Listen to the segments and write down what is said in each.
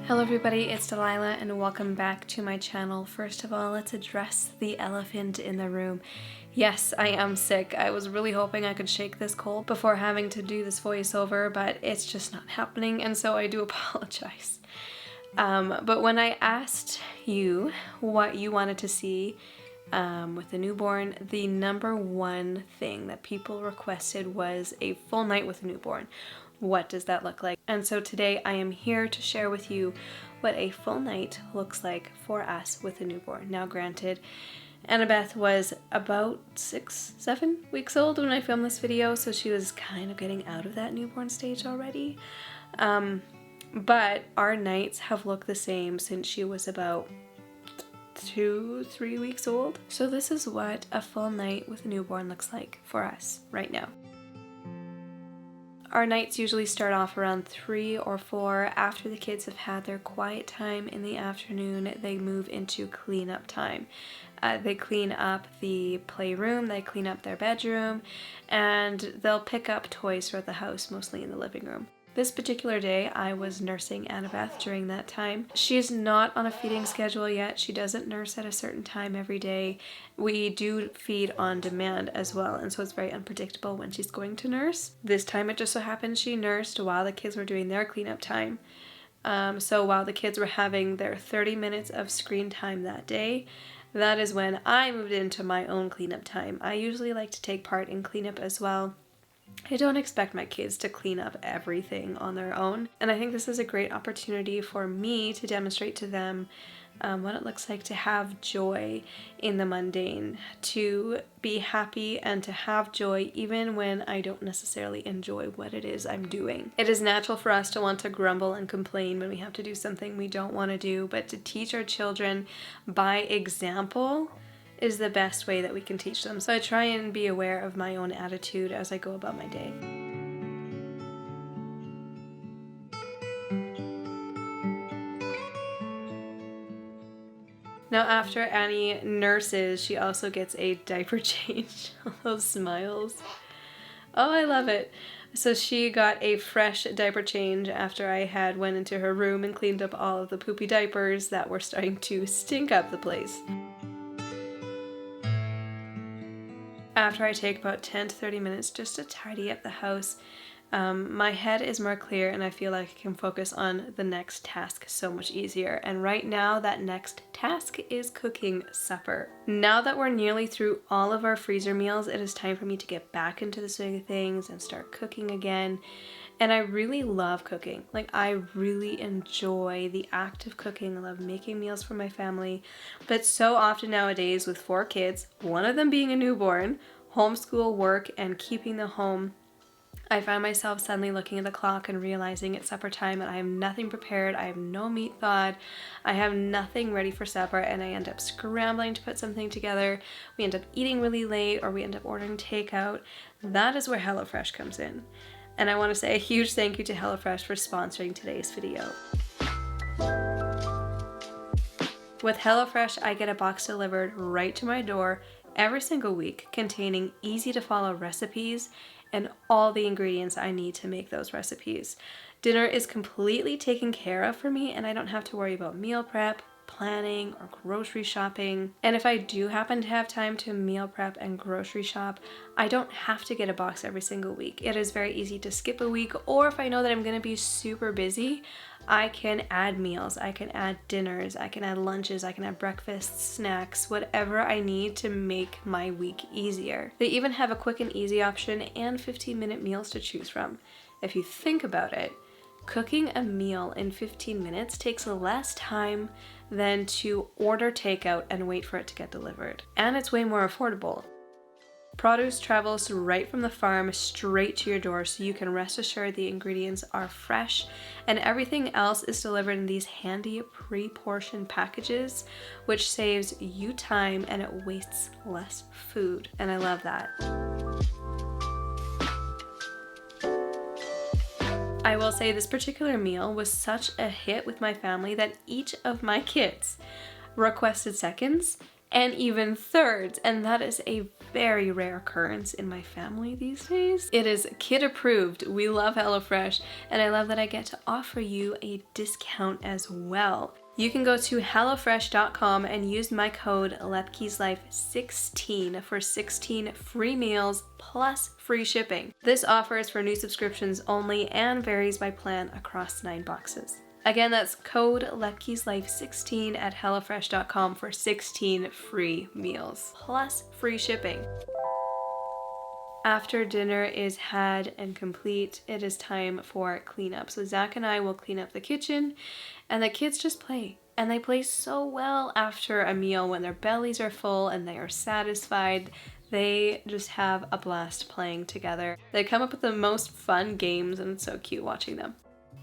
Hello everybody, it's Delilah and welcome back to my channel. First of all, let's address the elephant in the room. Yes, I am sick. I was really hoping I could shake this cold before having to do this voiceover, but it's just not happening, and so I do apologize. But when I asked you what you wanted to see with the newborn, the number one thing that people requested was a full night with a newborn. What does that look like? And so today I am here to share with you what a full night looks like for us with a newborn. Now granted, Annabeth was about 6-7 weeks old when I filmed this video, so she was kind of getting out of that newborn stage already. But our nights have looked the same since she was about 2-3 weeks old. So this is what a full night with a newborn looks like for us right now. Our nights usually start off around 3 or 4. After the kids have had their quiet time in the afternoon, they move into cleanup time. They clean up the playroom, they clean up their bedroom, and they'll pick up toys throughout the house, mostly in the living room. This particular day, I was nursing Annabeth during that time. She's not on a feeding schedule yet. She doesn't nurse at a certain time every day. We do feed on demand as well, and so it's very unpredictable when she's going to nurse. This time it just so happened she nursed while the kids were doing their cleanup time. So while the kids were having their 30 minutes of screen time that day, that is when I moved into my own cleanup time. I usually like to take part in cleanup as well. I don't expect my kids to clean up everything on their own, and I think this is a great opportunity for me to demonstrate to them what it looks like to have joy in the mundane, to be happy and to have joy even when I don't necessarily enjoy what it is I'm doing. It is natural for us to want to grumble and complain when we have to do something we don't want to do, but to teach our children by example is the best way that we can teach them. So I try and be aware of my own attitude as I go about my day. Now after Annie nurses, she also gets a diaper change. Those smiles. Oh, I love it. So she got a fresh diaper change after I had went into her room and cleaned up all of the poopy diapers that were starting to stink up the place. After I take about 10 to 30 minutes just to tidy up the house, my head is more clear and I feel like I can focus on the next task so much easier. And right now that next task is cooking supper. Now that we're nearly through all of our freezer meals, it is time for me to get back into the swing of things and start cooking again. And I really love cooking. Like, I really enjoy the act of cooking. I love making meals for my family. But so often nowadays with 4 kids, one of them being a newborn, homeschool, work, and keeping the home, I find myself suddenly looking at the clock and realizing it's supper time and I have nothing prepared. I have no meat thawed. I have nothing ready for supper, and I end up scrambling to put something together. We end up eating really late, or we end up ordering takeout. That is where HelloFresh comes in. And I want to say a huge thank you to HelloFresh for sponsoring today's video. With HelloFresh, I get a box delivered right to my door every single week containing easy to follow recipes and all the ingredients I need to make those recipes. Dinner is completely taken care of for me, and I don't have to worry about meal prep, planning, or grocery shopping. And if I do happen to have time to meal prep and grocery shop, I don't have to get a box every single week. It is very easy to skip a week, or if I know that I'm gonna be super busy, I can add meals, I can add dinners, I can add lunches, I can add breakfasts, snacks, whatever I need to make my week easier. They even have a quick and easy option and 15-minute meals to choose from. If you think about it, cooking a meal in 15 minutes takes less time than to order takeout and wait for it to get delivered. And it's way more affordable. Produce travels right from the farm straight to your door, so you can rest assured the ingredients are fresh, and everything else is delivered in these handy pre-portioned packages, which saves you time and it wastes less food. And I love that. I will say this particular meal was such a hit with my family that each of my kids requested seconds and even thirds, and that is a very rare occurrence in my family these days. It is kid approved. We love HelloFresh, and I love that I get to offer you a discount as well. You can go to hellofresh.com and use my code LepkesLife16 for 16 free meals plus free shipping. This offer is for new subscriptions only and varies by plan across 9 boxes. Again, that's code LepkesLife16 at hellofresh.com for 16 free meals plus free shipping. After dinner is had and complete, it is time for cleanup. So Zach and I will clean up the kitchen, and the kids just play. And they play so well after a meal when their bellies are full and they are satisfied. They just have a blast playing together. They come up with the most fun games, and it's so cute watching them.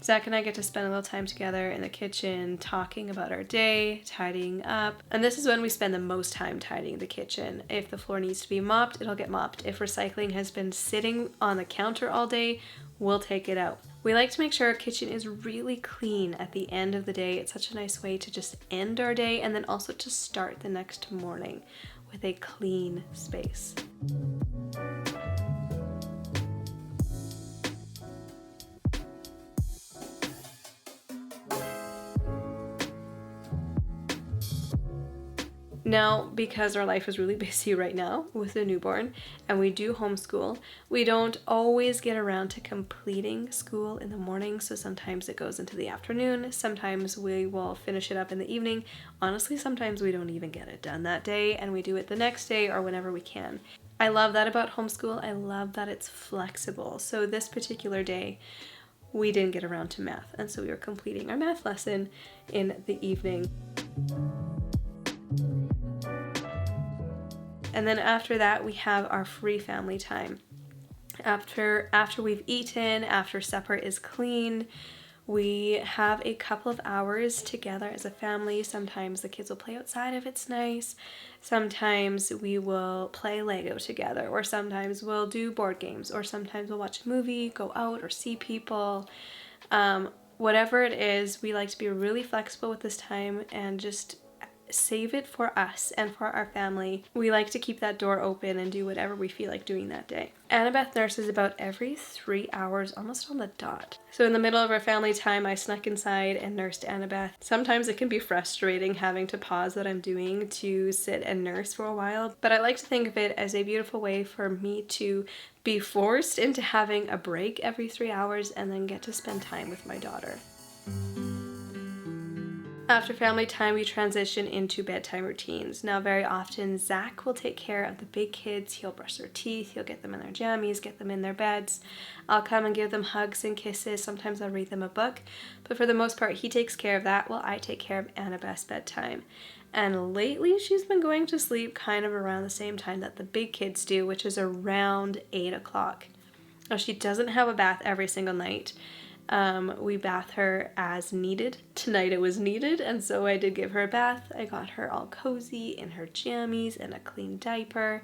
Zach and I get to spend a little time together in the kitchen talking about our day, tidying up. And this is when we spend the most time tidying the kitchen. If the floor needs to be mopped, it'll get mopped. If recycling has been sitting on the counter all day, we'll take it out. We like to make sure our kitchen is really clean at the end of the day. It's such a nice way to just end our day and then also to start the next morning with a clean space. Now, because our life is really busy right now with a newborn and we do homeschool, we don't always get around to completing school in the morning. So sometimes it goes into the afternoon. Sometimes we will finish it up in the evening. Honestly, sometimes we don't even get it done that day and we do it the next day or whenever we can. I love that about homeschool. I love that it's flexible. So this particular day, we didn't get around to math. And so we were completing our math lesson in the evening. And then after that, we have our free family time. After we've eaten, after supper is clean, we have a couple of hours together as a family. Sometimes the kids will play outside if it's nice. Sometimes we will play Lego together, or sometimes we'll do board games, or sometimes we'll watch a movie, go out, or see people. Whatever it is, we like to be really flexible with this time and just save it for us and for our family. We like to keep that door open and do whatever we feel like doing that day. Annabeth nurses about every 3 hours, almost on the dot. So in the middle of our family time, I snuck inside and nursed Annabeth. Sometimes it can be frustrating having to pause what I'm doing to sit and nurse for a while, but I like to think of it as a beautiful way for me to be forced into having a break every 3 hours and then get to spend time with my daughter. After family time, we transition into bedtime routines. Now, very often, Zach will take care of the big kids. He'll brush their teeth, he'll get them in their jammies, get them in their beds. I'll come and give them hugs and kisses. Sometimes I'll read them a book. But for the most part, he takes care of that while I take care of Annabeth's bedtime. And lately, she's been going to sleep kind of around the same time that the big kids do, which is around 8 o'clock. Now, she doesn't have a bath every single night. We bath her as needed. Tonight it was needed, and so I did give her a bath. I got her all cozy in her jammies and a clean diaper.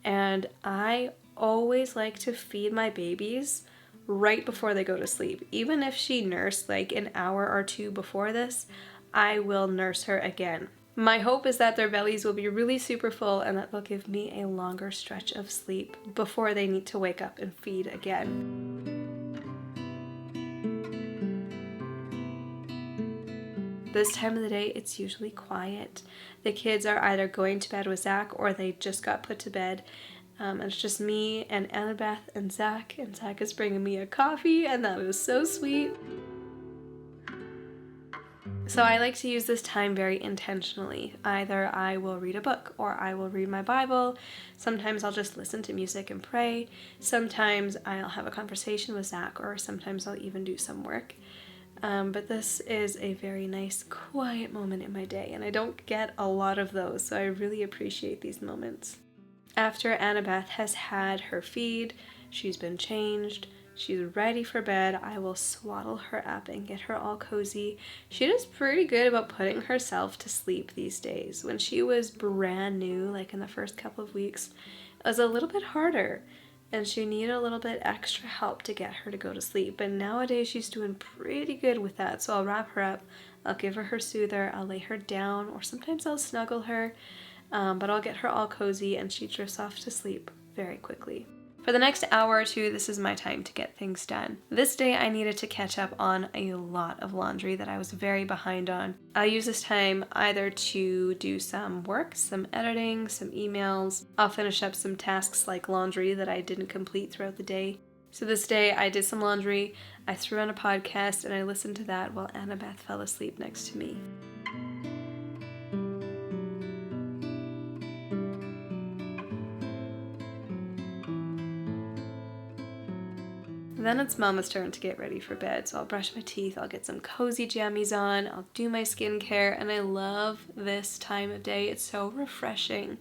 And I always like to feed my babies right before they go to sleep. Even if she nursed like an hour or two before this, I will nurse her again. My hope is that their bellies will be really super full and that they'll give me a longer stretch of sleep before they need to wake up and feed again. This time of the day, it's usually quiet. The kids are either going to bed with Zach or they just got put to bed. And it's just me and Annabeth and Zach is bringing me a coffee, and that is so sweet. So I like to use this time very intentionally. Either I will read a book or I will read my Bible. Sometimes I'll just listen to music and pray. Sometimes I'll have a conversation with Zach, or sometimes I'll even do some work. But this is a very nice, quiet moment in my day, and I don't get a lot of those, so I really appreciate these moments. After Annabeth has had her feed, she's been changed, she's ready for bed, I will swaddle her up and get her all cozy. She does pretty good about putting herself to sleep these days. When she was brand new, like in the first couple of weeks, it was a little bit harder. And she needed a little bit extra help to get her to go to sleep. But nowadays she's doing pretty good with that. So I'll wrap her up, I'll give her her soother, I'll lay her down, or sometimes I'll snuggle her. but I'll get her all cozy and she drifts off to sleep very quickly. For the next hour or two, this is my time to get things done. This day I needed to catch up on a lot of laundry that I was very behind on. I'll use this time either to do some work, some editing, some emails. I'll finish up some tasks like laundry that I didn't complete throughout the day. So this day I did some laundry, I threw on a podcast, and I listened to that while Annabeth fell asleep next to me. Then it's Mama's turn to get ready for bed, so I'll brush my teeth, I'll get some cozy jammies on, I'll do my skincare, and I love this time of day. It's so refreshing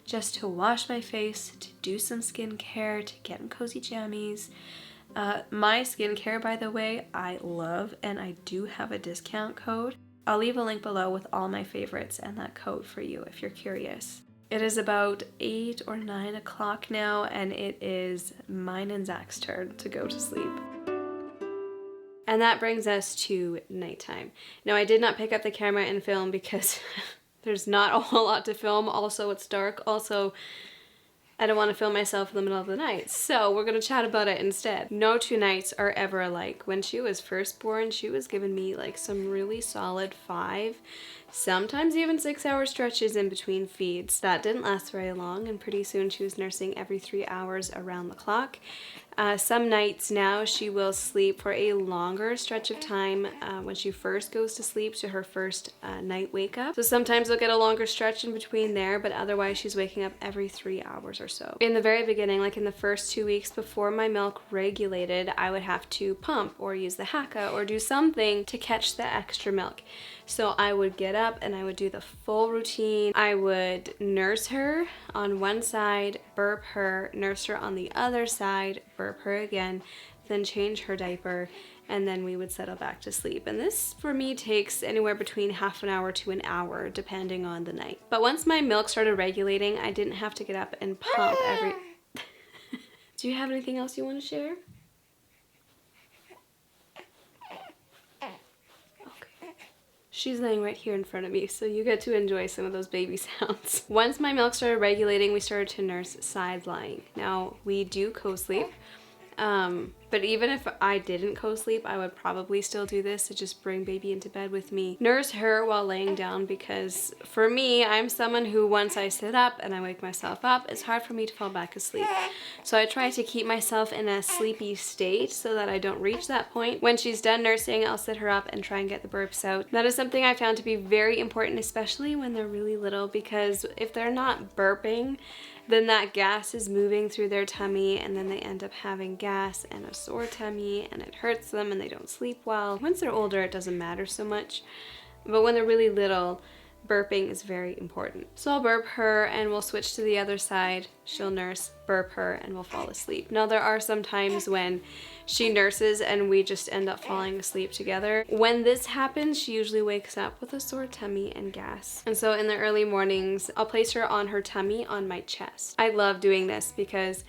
just to wash my face, to do some skincare, to get in cozy jammies. My skincare, by the way, I love, and I do have a discount code. I'll leave a link below with all my favorites and that code for you if you're curious. It is about 8 or 9 o'clock now, and it is mine and Zach's turn to go to sleep. And that brings us to nighttime. Now, I did not pick up the camera and film because there's not a whole lot to film. Also, it's dark. Also, I don't want to film myself in the middle of the night. So we're going to chat about it instead. No two nights are ever alike. When she was first born, she was giving me like some really solid 5, sometimes even 6-hour stretches in between feeds. That didn't last very long, and pretty soon she was nursing every 3 hours around the clock. Some nights now she will sleep for a longer stretch of time when she first goes to sleep to her first night wake up. So sometimes we'll get a longer stretch in between there, but otherwise she's waking up every 3 hours or so. In the very beginning, like in the first 2 weeks before my milk regulated, I would have to pump or use the Haakaa or do something to catch the extra milk. So I would get up and I would do the full routine. I would nurse her on one side, burp her, nurse her on the other side, burp her again, then change her diaper, and then we would settle back to sleep. And this for me takes anywhere between half an hour to an hour depending on the night. But once my milk started regulating, I didn't have to get up and pump every... Do you have anything else you want to share? She's laying right here in front of me, so you get to enjoy some of those baby sounds. Once my milk started regulating, we started to nurse side lying. Now, we do co-sleep, but even if I didn't co-sleep, I would probably still do this to just bring baby into bed with me. Nurse her while laying down, because for me, I'm someone who once I sit up and I wake myself up, it's hard for me to fall back asleep. So I try to keep myself in a sleepy state so that I don't reach that point. When she's done nursing, I'll sit her up and try and get the burps out. That is something I found to be very important, especially when they're really little, because if they're not burping, then that gas is moving through their tummy, and then they end up having gas and a sore tummy, and it hurts them and they don't sleep well. Once they're older, it doesn't matter so much, but when they're really little, burping is very important. So I'll burp her and we'll switch to the other side. She'll nurse, burp her, and we'll fall asleep. Now, there are some times when she nurses and we just end up falling asleep together. When this happens, she usually wakes up with a sore tummy and gas. And so in the early mornings, I'll place her on her tummy on my chest. I love doing this because,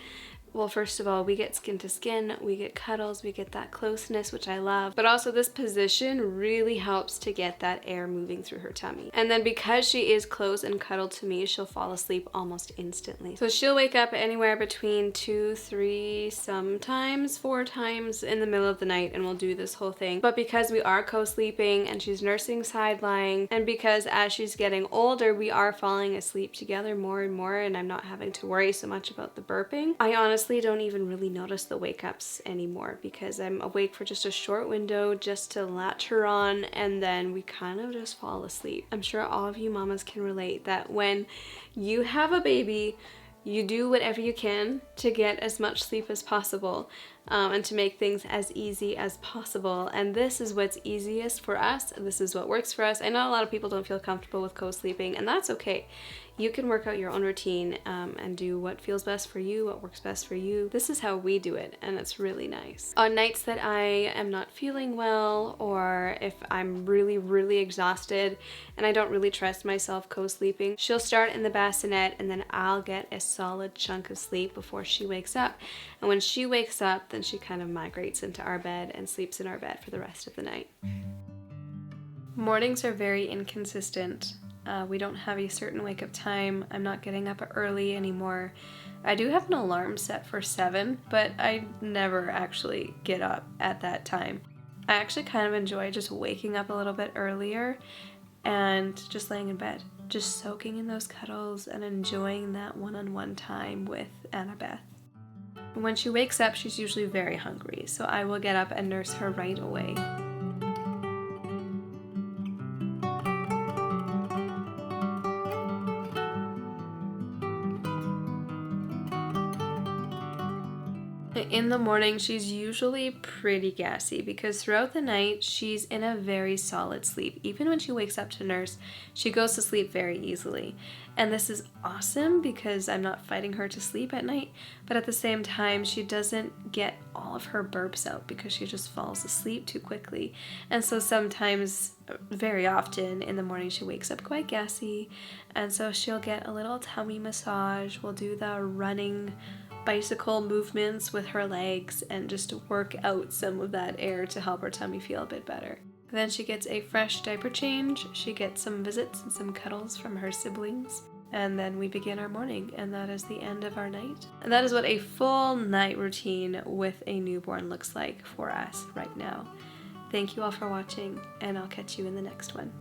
well, first of all, we get skin to skin, we get cuddles, we get that closeness, which I love. But also this position really helps to get that air moving through her tummy. And then because she is close and cuddled to me, she'll fall asleep almost instantly. So she'll wake up anywhere between 2, 3, sometimes 4 times in the middle of the night, and we'll do this whole thing. But because we are co-sleeping and she's nursing side lying, and because as she's getting older, we are falling asleep together more and more, and I'm not having to worry so much about the burping, I honestly don't even really notice the wake ups anymore, because I'm awake for just a short window just to latch her on, and then we kind of just fall asleep. I'm sure all of you mamas can relate that when you have a baby, you do whatever you can to get as much sleep as possible, and to make things as easy as possible. And this is what's easiest for us. This is what works for us. I know a lot of people don't feel comfortable with co-sleeping, and that's okay. You can work out your own routine and do what feels best for you, what works best for you. This is how we do it, and it's really nice. On nights that I am not feeling well, or if I'm really, really exhausted and I don't really trust myself co-sleeping, she'll start in the bassinet, and then I'll get a solid chunk of sleep before she wakes up. And when she wakes up, then she kind of migrates into our bed and sleeps in our bed for the rest of the night. Mornings are very inconsistent. We don't have a certain wake up time. I'm not getting up early anymore. I do have an alarm set for 7, but I never actually get up at that time. I actually kind of enjoy just waking up a little bit earlier and just laying in bed, just soaking in those cuddles and enjoying that one-on-one time with Annabeth. When she wakes up, she's usually very hungry, so I will get up and nurse her right away. In the morning, she's usually pretty gassy because throughout the night, she's in a very solid sleep. Even when she wakes up to nurse, she goes to sleep very easily. And this is awesome because I'm not fighting her to sleep at night, but at the same time, she doesn't get all of her burps out because she just falls asleep too quickly. And so sometimes, very often in the morning, she wakes up quite gassy, and so she'll get a little tummy massage. We'll do the running bicycle movements with her legs and just work out some of that air to help her tummy feel a bit better. Then she gets a fresh diaper change, she gets some visits and some cuddles from her siblings, and then we begin our morning, and that is the end of our night. And that is what a full night routine with a newborn looks like for us right now. Thank you all for watching, and I'll catch you in the next one.